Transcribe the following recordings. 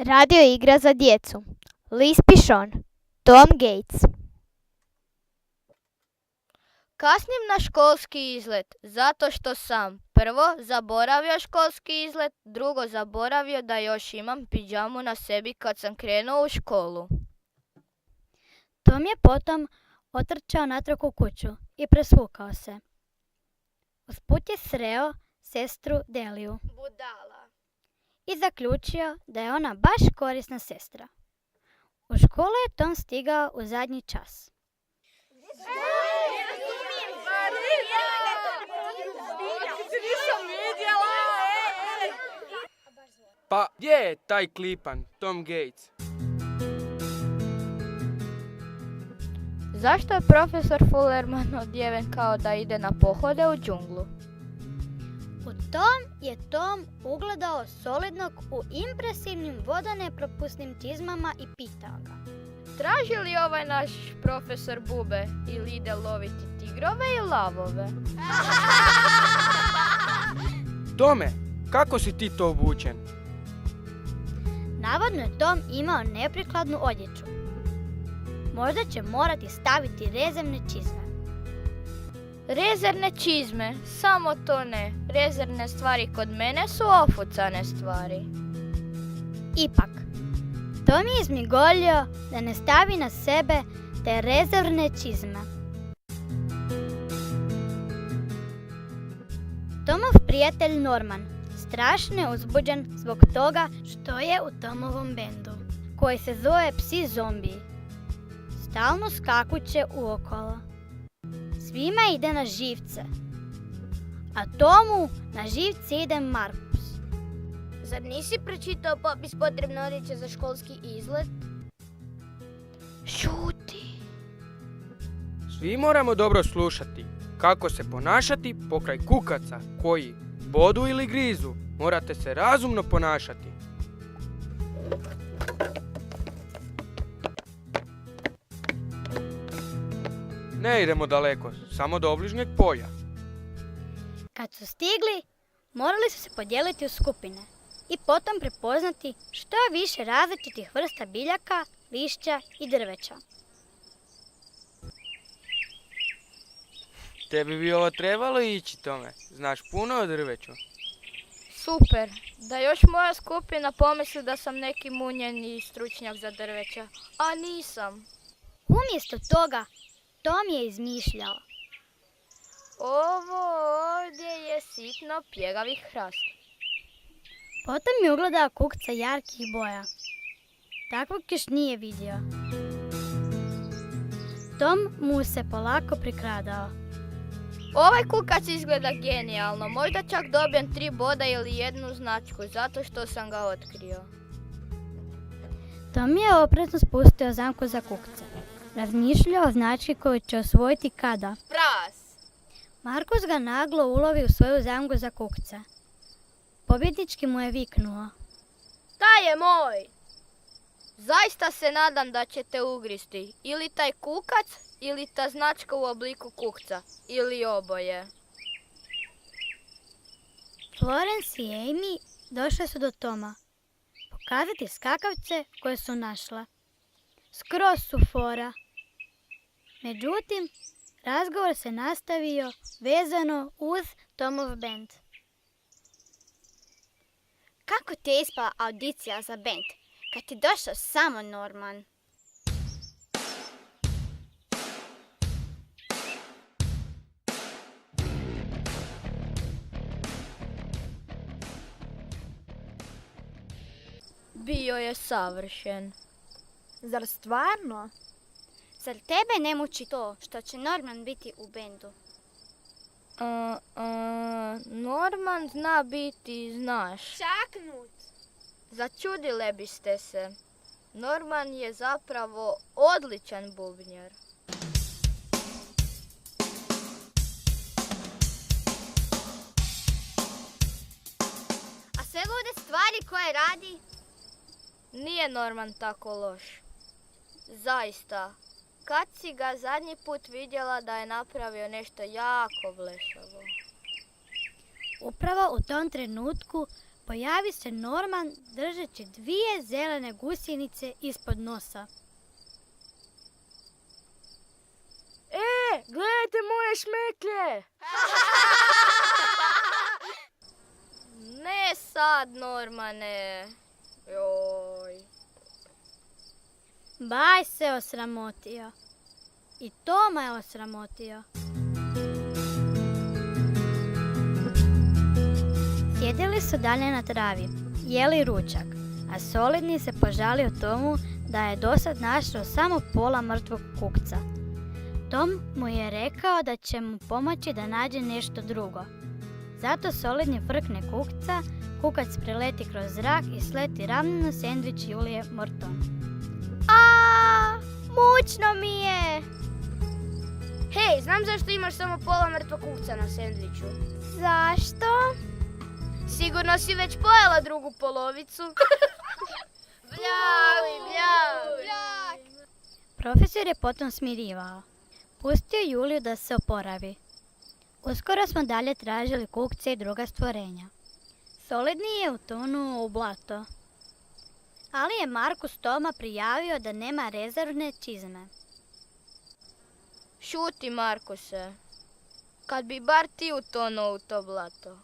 Radio igra za djecu. Liz Pišon, Tom Gates. Kasnim na školski izlet, zato što sam prvo zaboravio školski izlet, drugo zaboravio da još imam pidžamu na sebi kad sam krenuo u školu. Tom je potom otrčao natrag u kuću i presvukao se. Usput je sreo sestru Deliju Budala. i zaključio da je ona baš korisna sestra. U školu je Tom stigao u zadnji čas. Pa gdje je taj klipan, Tom Gates? Zašto je profesor Fullerman odjeven kao da ide na pohode u džunglu? U tom je Tom ugledao solidnog u impresivnim vodonepropusnim čizmama i pitao ga. Traži li ovaj naš profesor bube ili ide loviti tigrove i lavove? Tome, kako si ti to obučen? Navodno je Tom imao neprikladnu odjeću. Možda će morati staviti rezervne čizme. Rezervne čizme, samo to ne. Rezervne stvari kod mene su ofucane stvari. Ipak, Tom je izmigolio da ne stavi na sebe te rezervne čizme. Tomov prijatelj Norman strašno je uzbuđen zbog toga što je u Tomovom bendu, koji se zove Psi zombiji. Stalno skakuće uokolo. Svima ide na živce, a Tomu na živce ide Markus. Zar nisi pročitao popis potrebne odjeće za školski izlet? Šuti! Svi moramo dobro slušati kako se ponašati pokraj kukaca koji bodu ili grizu. Morate se razumno ponašati. Ne idemo daleko, samo do obližnjeg polja. Kad su stigli, morali su se podijeliti u skupine i potom prepoznati što je više različitih vrsta biljaka, lišća i drveća. Tebi bi ovo trebalo ići, Tome. Znaš puno o drveću. Super, da još moja skupina pomisli da sam neki munjeni stručnjak za drveća, a nisam. Umjesto toga, Tom je izmišljao. Ovo ovdje je sitno pjegavi hrast. Potom je ugledao kukca jarkih boja. Takvog još nije vidio. Tom mu se polako prikradao. Ovaj kukac izgleda genijalno, možda čak dobijem 3 boda ili 1 značku, zato što sam ga otkrio. Tom je oprezno spustio zamku za kukca. Razmišljao o znački koju će osvojiti kada. Fras! Markus ga naglo ulovi u svoju zamku za kukca. Pobjednički mu je viknuo. Taj je moj! Zaista se nadam da ćete ugristi ili taj kukac ili ta značka u obliku kukca, ili oboje. Florence i Amy došle su do Toma pokazati skakavce koje su našle. Skroz su fora. Međutim, razgovor se nastavio vezano uz Tomov bend. Kako ti je ispala audicija za bend, kad ti došao samo Norman? Bio je savršen. Zar stvarno? Zar tebe ne muči to što će Norman biti u bendu? Norman zna biti, znaš. Čaknut! Začudile biste se. Norman je zapravo odličan bubnjar. A sve lude stvari koje radi? Nije Norman tako loš. Zaista. Kad si ga zadnji put vidjela da je napravio nešto jako blešavo? Upravo u tom trenutku pojavi se Norman držeći 2 zelene gusjenice ispod nosa. Gledajte moje šmeklje! Ne sad, Normane. Joj. Baj se osramotio. I Toma je osramotio. Sjedili su dalje na travi, jeli ručak, a Solidni se požalio Tomu da je dosad našao samo pola mrtvog kukca. Tom mu je rekao da će mu pomoći da nađe nešto drugo. Zato Solidni frkne kukca, kukac preleti kroz zrak i sleti ravno na sendvič Julije Morton. Mučno mi je! Hej, znam zašto imaš samo pola mrtvog kukca na sendviču. Zašto? Sigurno si već pojela drugu polovicu. Bljavi. Profesor je potom smirivao. Pustio Juliju da se oporavi. Uskoro smo dalje tražili kukce i druga stvorenja. Solidni je utonuo u blato. Ali je Markus Toma prijavio da nema rezervne čizme. Šuti, Markuse. Kad bi bar ti utonuo u to blato.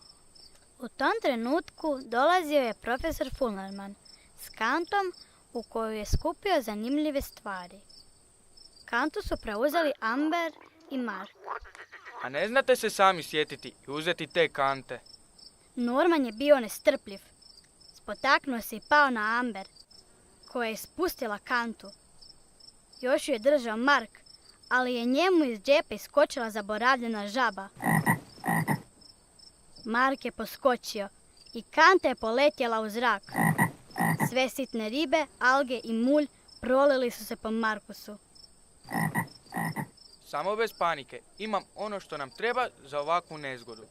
U tom trenutku dolazio je profesor Fullerman s kantom u koju je skupio zanimljive stvari. Kantu su preuzeli Amber i Mark. A ne znate se sami sjetiti i uzeti te kante? Norman je bio nestrpljiv. Spotaknuo se i pao na Amber, koja je ispustila kantu. Još ju je držao Mark, ali je njemu iz džepa iskočila zaboravljena žaba. Mark je poskočio i kanta je poletjela u zrak. Sve sitne ribe, alge i mulj prolili su se po Markusu. Samo bez panike, imam ono što nam treba za ovakvu nezgodu.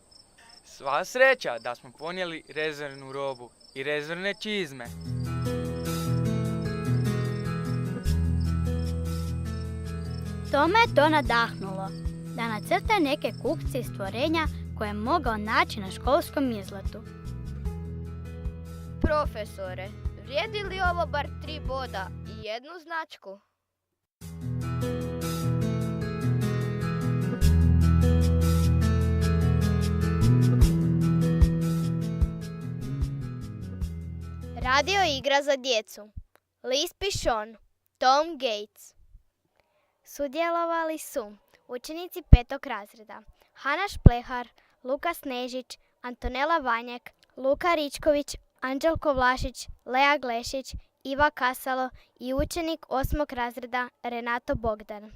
Sva sreća da smo ponijeli rezervnu robu i rezervne čizme. Tome je to nadahnulo da nacrta neke kukce i stvorenja koje je mogao naći na školskom izletu. Profesore, vrijedi li ovo bar 3 boda i 1 značku? Radio igra za djecu. Liz Pichon, Tom Gates. Sudjelovali su učenici 5. razreda Hana Šplehar, Luka Snežić, Antonela Vanjek, Luka Ričković, Anđelko Vlašić, Lea Glešić, Iva Kasalo i učenik 8. razreda Renato Bogdan.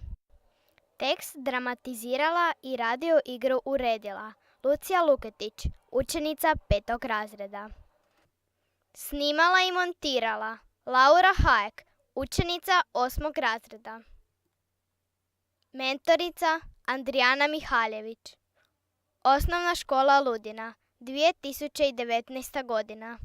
Tekst dramatizirala i radio igru uredila Lucija Luketić, učenica 5. razreda. Snimala i montirala Laura Hajek, učenica 8. razreda. Mentorica Andrijana Mihaljević. Osnovna škola Ludina, 2019. godina.